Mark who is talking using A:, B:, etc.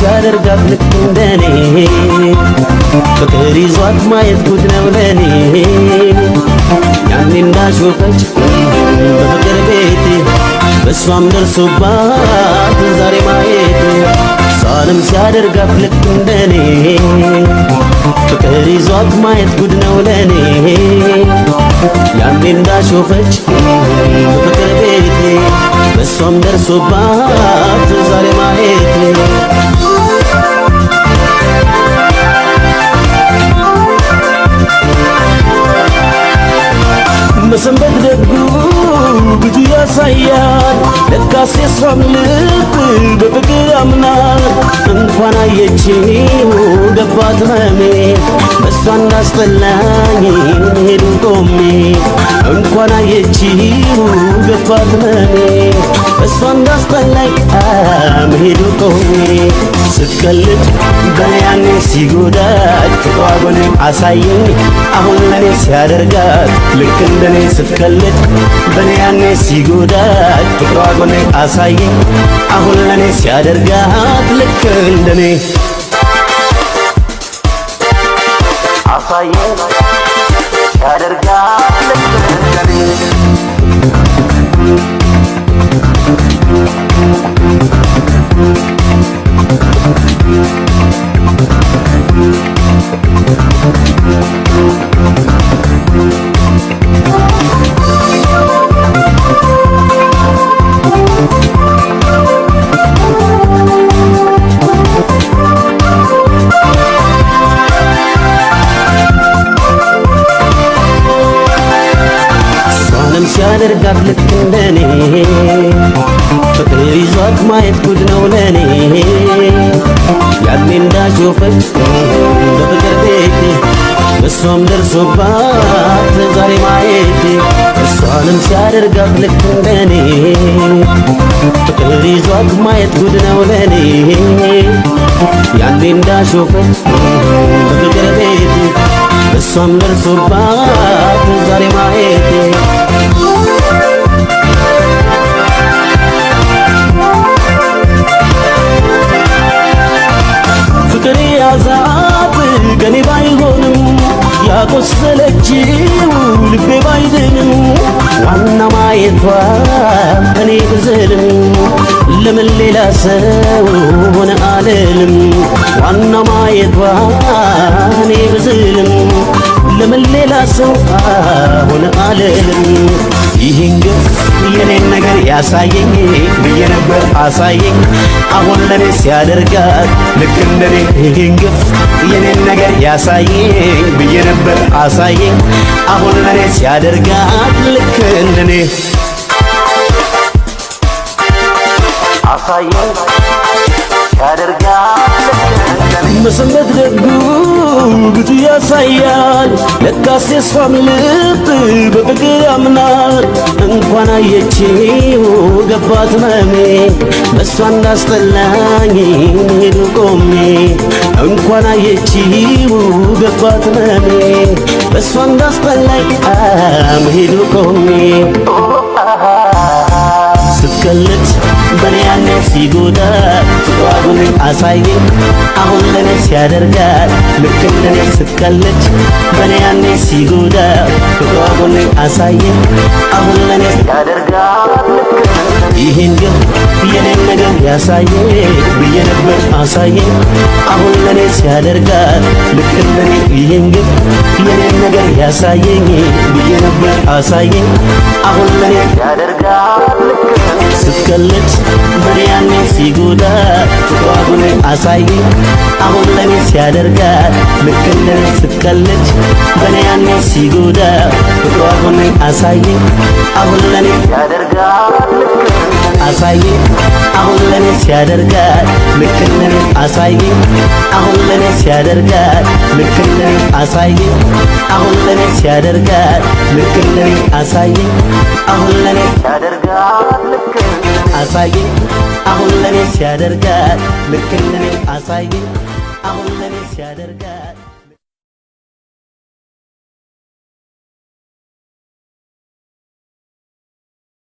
A: ሲያደርጋት ልክ እንደኔ ፍቅር ይዟት ማየት ጉድ ነው ለኔ ያኔ እንዳሾፈች በፍቅር ቤቴ በሷም ደርሶባት ዛሬ ማየቴ እሷንም ሲያደርጋት ልክ እንደኔ ፍቅር ይዟት ማየት ጉድ ነው ለኔ ያኔ እንዳሾፈች በፍቅር ቤቴ በሷም ደርሶባት ዛሬ ማየቴ መሰንበት ደጉ ብዙ ያሳያል ለካስ የሷም ልብ በፍቅር አምናል እንኳን አየችው ገባት ህመሜ በሷ እንዳስጠላኝ ሄዱ ቆሜ እንኳን አየችው ገባት ህመሜ በሷ እንዳስጠላኝ ሄዱ ቆሜ ስትቀልድ በኔ ያኔ ሲጎዳት ፍቅሯ ጎኔ አሳየኝ አሁን ለኔ ሲያደርጋት ልክ እንደኔ ስትቀልድ በኔ ያኔ ሲጎዳት ፍቅሯ ጎኔ አሳየኝ አሁን ለኔ ሲያደርጋት ልክ እንደኔ አሳየኝ ሲያደርጋት ልክ እንደኔ ሲያደርጋት ልክ እንደኔ ፍቅር ይዟት ማየት ጉድ ነው ለኔ ያኔ እንዳሾፈች በፍቅር ቤቴ በሷም ደርሶባት ዛሬ ማየቴ እሷንም ሲያደርጋት ልክ እንደኔ ፍቅር ይዟት ማየት ጉድ ነው ለኔ ያኔ እንዳሾፈች በፍቅር ቤቴ በሷም ደርሶባት ዛሬ ማየቴ ፍቅር ያዛት ገኔ ባይሆንም ያቆሰለችው ልቤ ባይድንም ዋና ማየቷ እኔ ብዝልም ለምን ሌላ ሰው ሆነ አልልም ዋና ማየቷ እኔ ብዝልም ለምን ሌላ ሰው ሆነ አልልም ይህን ግፍ የኔን ነገር ያሳየኝ ብዬ ነበር አሳየኝ አሁን ለኔ ሲያደርጋት ልክ እንደኔ ይህን ግፍ የኔን ነገር ያሳየኝ ብዬ ነበር አሳየኝ አሁን ለኔ ሲያደርጋት ልክ እንደኔ አሳየኝ ሲያደርጋት መሰንበት ደጉ ብዙ ያሳያል ለካስ የሷም ልብ በፍቅር አምናል እንኳን አየችው ገባት ህመሜ በሷ እንዳስጠላኝ ሄዱ ቆሜ እንኳን አየችው ገባት ህመሜ በሷ እንዳስጠላኝ ሄዱ ቆሜ ስትቀልድ በኔ ያኔ ሲጎዳት ፍቅሯ ጎኔ አሳየኝ አሁን ለኔ ሲያደርጋት ልክ እንደኔ ስትቀልድ በኔ ያኔ ሲጎዳት ፍቅሯ ጎኔ አሳየኝ አሁን ለኔ ሲያደርጋት ይህን ግን የኔን ነገር ያሳየኝ ብዬ ነበር አሳየኝ አሁን ለኔ ሲያደርጋት ልክ እንደኔ ይህን ግን የኔን ነገር ያሳየኝ ብዬ ነበር አሳየኝ አሁን ለኔ ሲያደርጋት ስትቀልድ በኔ ያኔ ሲጎዳት ፍቅሯ ጎኔ አሳየኝ አሁን ለኔ ሲያደርጋት ልክ እንደኔ ስትቀልድ በኔ ያኔ ሲጎዳት ፍቅሯ ጎኔ አሳየኝ አሁን ለኔ ሲያደርጋት አሳየኝ አሁን ለኔ ሲያደርጋት ልክ እንደኔ አሳየኝ አሁን ለኔ ሲያደርጋት ልክ እንደኔ አሳየኝ አሁን ለኔ ሲያደርጋት ልክ እንደኔ አሳየኝ አሁን ለኔ ሲያደርጋት ልክ አሳየኝ አሁን ለኔ ሲያደርጋት ልክ እንደኔ አሳየኝ አሁን ለኔ ሲያደርጋት